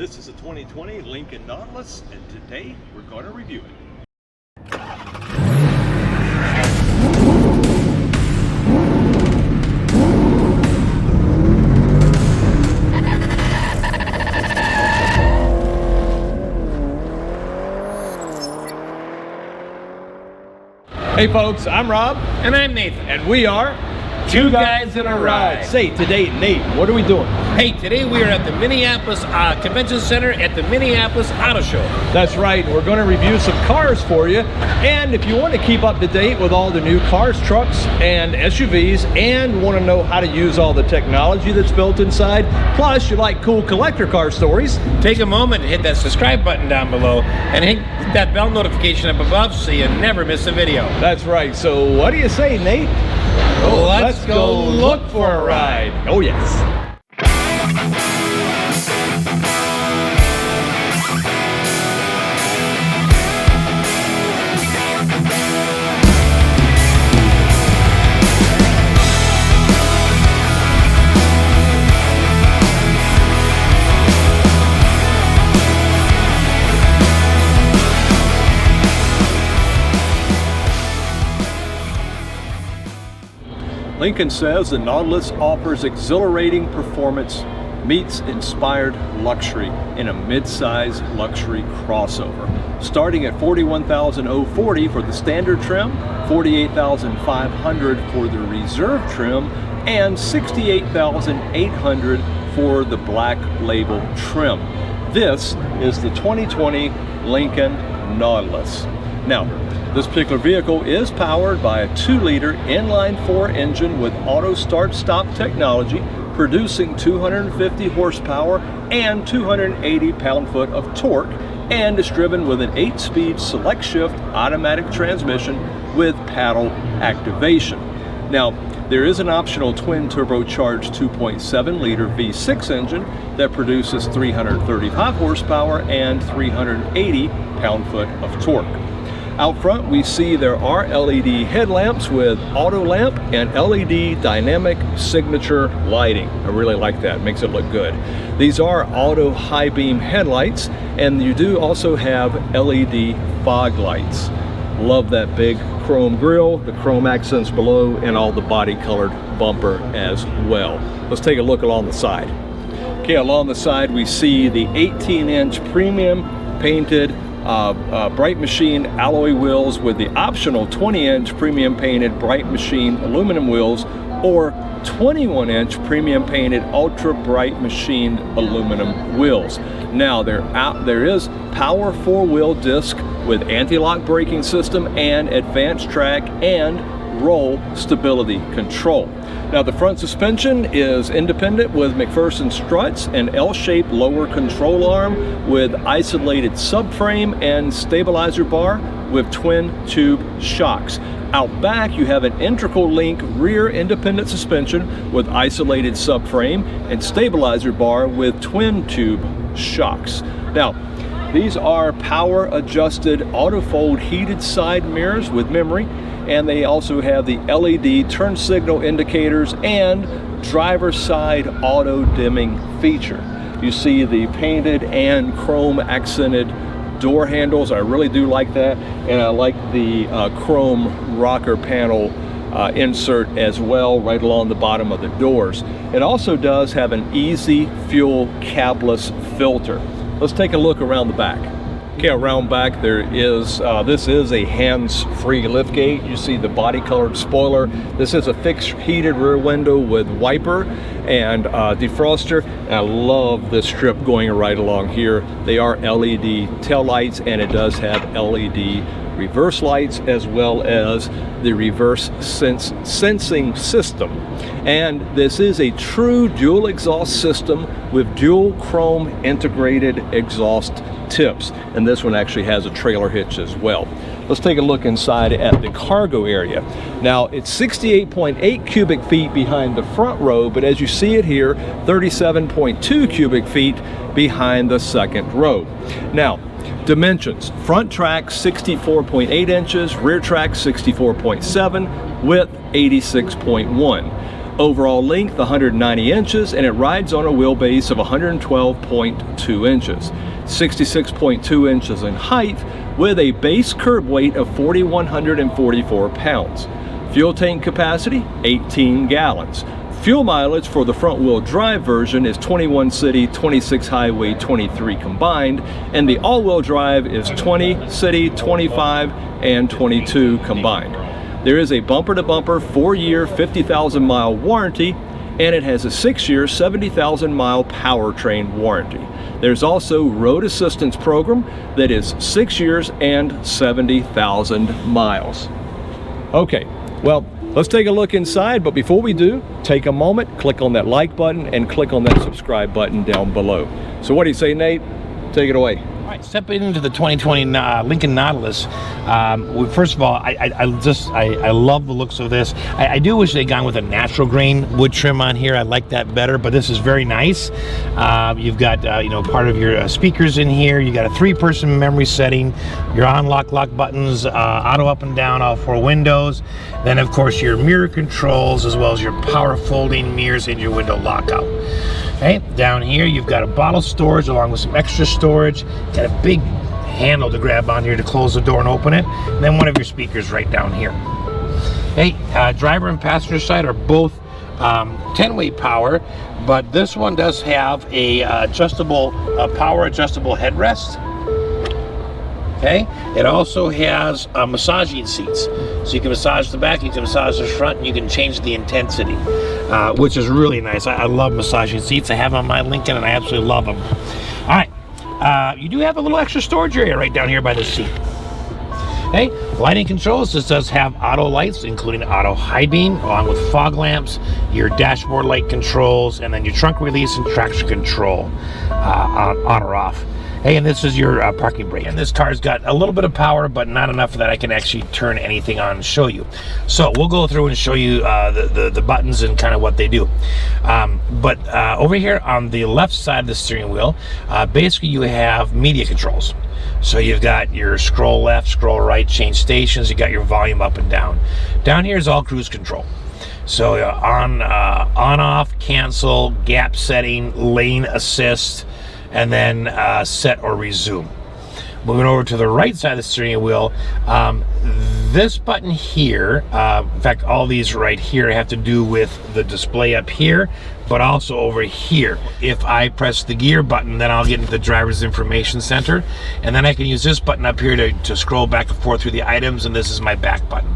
This is a 2020 Lincoln Nautilus, and today we're going to review it. Hey folks, I'm Rob. And I'm Nathan. And we are Two Guys in a Ride. Say, today, Nate, what are we doing? Hey, today we are at the Minneapolis Convention Center at the Minneapolis Auto Show. That's right, we're going to review some cars for you. And if you want to keep up to date with all the new cars, trucks, and SUVs, and want to know how to use all the technology that's built inside, plus you like cool collector car stories, take a moment and hit that subscribe button down below and hit that bell notification up above so you never miss a video. That's right. So what do you say, Nate? Let's go look for a ride. Oh yes. Lincoln says the Nautilus offers exhilarating performance meets inspired luxury in a mid-size luxury crossover. Starting at $41,040 for the standard trim, $48,500 for the reserve trim, and $68,800 for the black label trim. This is the 2020 Lincoln Nautilus. Now, this particular vehicle is powered by a 2-liter inline-4 engine with auto start-stop technology, producing 250 horsepower and 280 pound-foot of torque, and is driven with an 8-speed SelectShift automatic transmission with paddle activation. Now, there is an optional twin-turbocharged 2.7-liter V6 engine that produces 335 horsepower and 380 pound-foot of torque. Out front, we see there are LED headlamps with auto lamp and LED dynamic signature lighting. I really like that, makes it look good. These are Auto High Beam Headlights, and you do also have LED fog lights. Love that big chrome grille, the chrome accents below, and all the body colored bumper as well. Let's take a look along the side. Okay, along the side we see the 18-inch premium painted Bright Machine alloy wheels with the optional 20-inch premium painted Bright Machine aluminum wheels, or 21-inch premium painted Ultra Bright Machine aluminum wheels. Now there is power 4-wheel disc with anti-lock braking system and advanced track and roll stability control. Now the front suspension is independent with McPherson struts and L-shaped lower control arm with isolated subframe and stabilizer bar with twin tube shocks. Out back you have an integral link rear independent suspension with isolated subframe and stabilizer bar with twin tube shocks. Now these are power adjusted auto fold heated side mirrors with memory, and they also have the LED turn signal indicators and driver's side auto dimming feature. You see the painted and chrome accented door handles. I really do like that, and I like the chrome rocker panel insert as well right along the bottom of the doors. It also does have an easy fuel capless filter. Let's take a look around the back. Okay, around back there is, this is a hands-free liftgate. You see the body-colored spoiler. This is a fixed heated rear window with wiper and defroster. And I love this strip going right along here. They are LED tail lights, and it does have LED reverse lights as well as the reverse sensing system. And this is a true dual exhaust system with dual chrome integrated exhaust tips, and this one actually has a trailer hitch as well. Let's take a look inside at the cargo area. Now it's 68.8 cubic feet behind the front row, but as you see it here, 37.2 cubic feet behind the second row. Now dimensions: front track 64.8 inches, rear track 64.7, width 86.1. Overall length 190 inches, and it rides on a wheelbase of 112.2 inches. 66.2 inches in height with a base curb weight of 4,144 pounds. Fuel tank capacity 18 gallons. Fuel mileage for the front wheel drive version is 21 city, 26 highway, 23 combined, and the all-wheel drive is 20 city, 25, and 22 combined. There is a bumper-to-bumper 4-year, 50,000-mile warranty, and it has a 6-year, 70,000-mile powertrain warranty. There's also road assistance program that is 6 years and 70,000 miles. Okay, well, let's take a look inside, but before we do, take a moment, click on that like button, and click on that subscribe button down below. So what do you say, Nate? Take it away. All right, stepping into the 2020 Lincoln Nautilus. First of all, I love the looks of this. I do wish they'd gone with a natural grain wood trim on here. I like that better, but this is very nice. You've got part of your speakers in here. You got a 3-person memory setting. Your lock buttons, auto up and down, all 4 windows. Then of course your mirror controls, as well as your power folding mirrors and your window lockout. Okay, down here you've got a bottle storage along with some extra storage. Got a big handle to grab on here to close the door and open it. And then one of your speakers right down here. Hey, driver and passenger side are both 10-way power, but this one does have a power adjustable headrest. Okay, it also has massaging seats, so you can massage the back, you can massage the front, and you can change the intensity, which is really nice. I love massaging seats. I have on my Lincoln, and I absolutely love them. All right, you do have a little extra storage area right down here by the seat. Okay, lighting controls. This does have auto lights, including auto high beam, along with fog lamps, your dashboard light controls, and then your trunk release and traction control on or off. Hey, and this is your parking brake. And this car's got a little bit of power, but not enough that I can actually turn anything on and show you. So we'll go through and show you the buttons and kind of what they do. But over here on the left side of the steering wheel, basically you have media controls. So you've got your scroll left, scroll right, change stations. You got your volume up and down. Down here is all cruise control. So on, off, cancel, gap setting, lane assist, and then set or resume. Moving over to the right side of the steering wheel, this button here, in fact all these right here have to do with the display up here, but also over here. If I press the gear button, then I'll get into the driver's information center, and then I can use this button up here to scroll back and forth through the items, and this is my back button.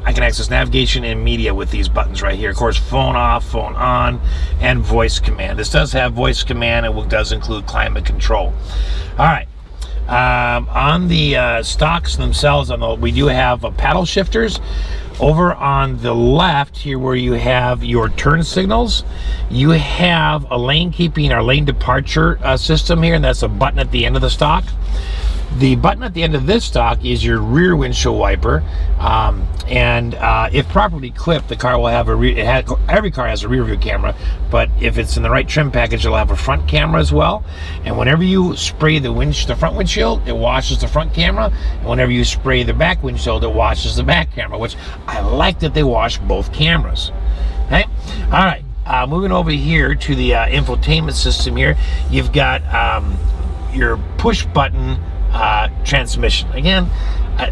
I can access navigation and media with these buttons right here. Of course, phone off, phone on, and voice command. This does have voice command, and it does include climate control. All right. On the stocks themselves, we do have paddle shifters. Over on the left here, where you have your turn signals, you have a lane keeping or lane departure system here, and that's a button at the end of the stock. The button at the end of this stock is your rear windshield wiper, and if properly clipped, the car will have every car has a rear view camera, but if it's in the right trim package, it'll have a front camera as well. And whenever you spray the front windshield, it washes the front camera, and whenever you spray the back windshield, it washes the back camera, which I like that they wash both cameras. Okay, all right. Moving over here to the infotainment system here, you've got your push button transmission. Again,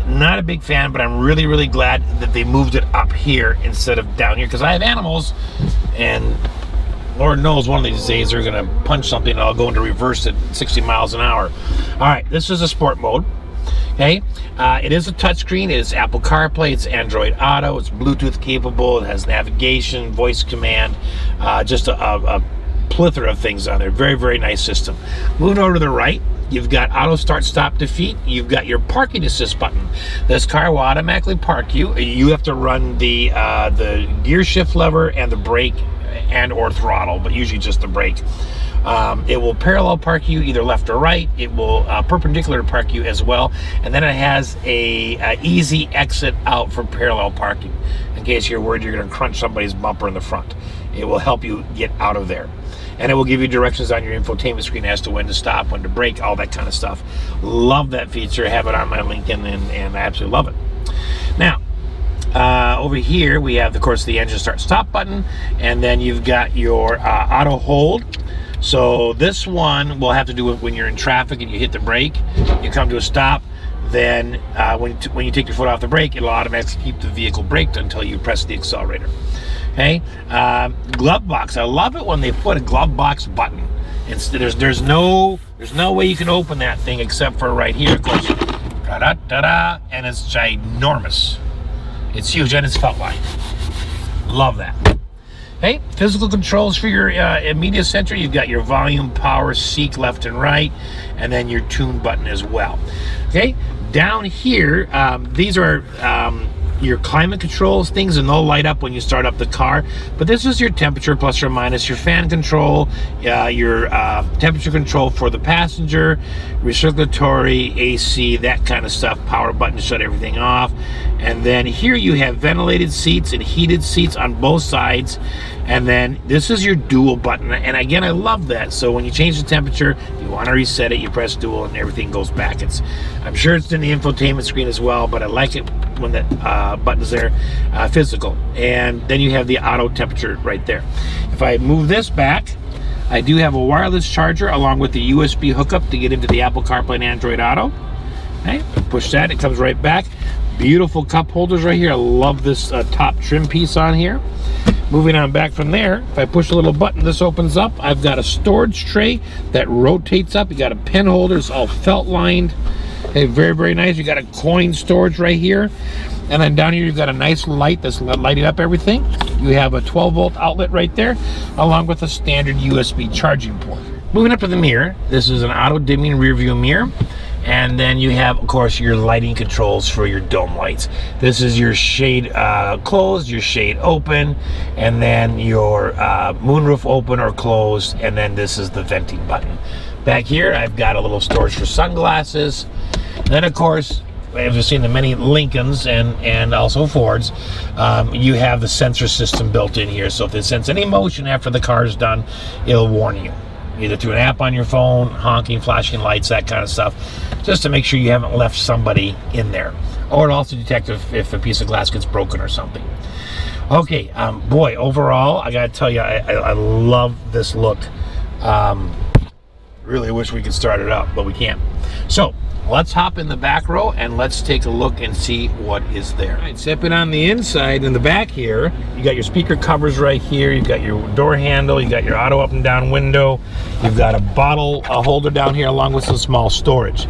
not a big fan, but I'm really glad that they moved it up here instead of down here, because I have animals, and Lord knows one of these days they're gonna punch something and I'll go into reverse at 60 miles an hour. All right, this is a sport mode. Okay, it is a touchscreen. It is Apple CarPlay, it's Android Auto, it's Bluetooth capable, it has navigation, voice command, just a plethora of things on there. Very nice system. Moving over to the right, you've got auto start stop defeat. You've got your parking assist button. This car will automatically park you. You have to run the gear shift lever and the brake and or throttle, but usually just the brake. It will parallel park you either left or right. It will perpendicular park you as well, and then it has a easy exit out for parallel parking in case you're worried you're going to crunch somebody's bumper in the front. It will help you get out of there. And it will give you directions on your infotainment screen as to when to stop, when to brake, all that kind of stuff. Love that feature. I have it on my Lincoln, and I absolutely love it. Now, Over here we have, of course, the engine start stop button, and then you've got your auto hold. So this one will have to do with when you're in traffic and you hit the brake, you come to a stop, then when you take your foot off the brake, it'll automatically keep the vehicle braked until you press the accelerator. Okay, glove box. I love it when they put a glove box button. There's no way you can open that thing except for right here, of course. Ta-da, and it's ginormous. It's huge, and it's felt line. Love that. Okay, physical controls for your media center. You've got your volume, power, seek left and right, and then your tune button as well. Okay, down here, these are your climate controls things, and they'll light up when you start up the car. But this is your temperature plus or minus, your fan control, your temperature control for the passenger, recirculatory, AC, that kind of stuff, power button to shut everything off. And then here you have ventilated seats and heated seats on both sides. And then this is your dual button, and again, I love that. So when you change the temperature, if you want to reset it, you press dual and everything goes back. I'm sure it's in the infotainment screen as well, but I like it when that button's there, physical. And then you have the auto temperature right there. If I move this back, I do have a wireless charger along with the USB hookup to get into the Apple CarPlay and Android Auto. Okay, push that, it comes right back. Beautiful cup holders right here. I love this top trim piece on here. Moving on back from there, if I push a little button, this opens up. I've got a storage tray that rotates up. You got a pen holder, it's all felt lined. Okay, very, very nice. You got a coin storage right here. And then down here, you've got a nice light that's lighting up everything. You have a 12-volt outlet right there, along with a standard USB charging port. Moving up to the mirror, this is an auto-dimming rear view mirror. And then you have, of course, your lighting controls for your dome lights. This is your shade closed, your shade open, and then your moonroof open or closed, and then this is the venting button. Back here, I've got a little storage for sunglasses. And then, of course, as you've seen the many Lincolns and also Fords, you have the sensor system built in here. So if it senses any motion after the car is done, it'll warn you. Either through an app on your phone, honking, flashing lights, that kind of stuff, just to make sure you haven't left somebody in there. Or it'll also detect if a piece of glass gets broken or something. Okay, boy, overall, I gotta tell you, I love this look. Really wish we could start it up, but we can't. So, let's hop in the back row and let's take a look and see what is there. All right, stepping on the inside in the back here, you got your speaker covers right here, you've got your door handle, you got your auto up and down window, you've got a bottle holder down here along with some small storage.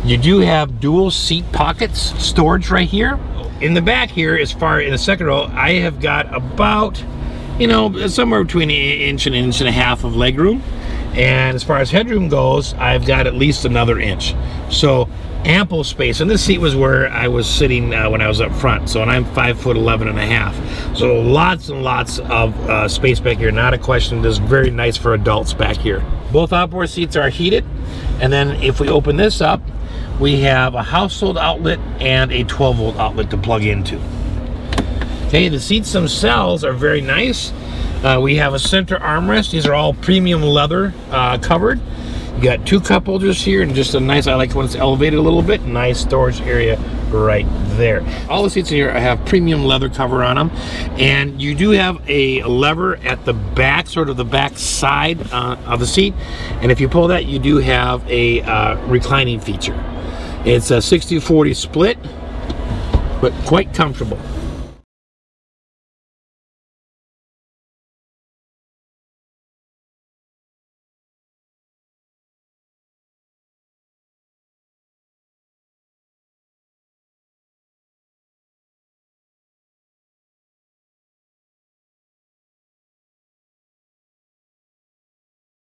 You do have dual seat pockets storage right here. In the back here, as far in the second row, I have got about, you know, somewhere between an inch and a half of leg room. And as far as headroom goes, I've got at least another inch. So ample space. And this seat was where I was sitting when I was up front. So, and I'm 5'11½". So lots and lots of space back here. Not a question. This is very nice for adults back here. Both outboard seats are heated. And then if we open this up, we have a household outlet and a 12-volt outlet to plug into. Okay, the seats themselves are very nice. We have a center armrest. These are all premium leather covered. You got two cup holders here and just a nice, I like when it's elevated a little bit, nice storage area right there. All the seats in here have premium leather cover on them. And you do have a lever at the back, sort of the back side of the seat. And if you pull that, you do have a reclining feature. It's a 60-40 split, but quite comfortable.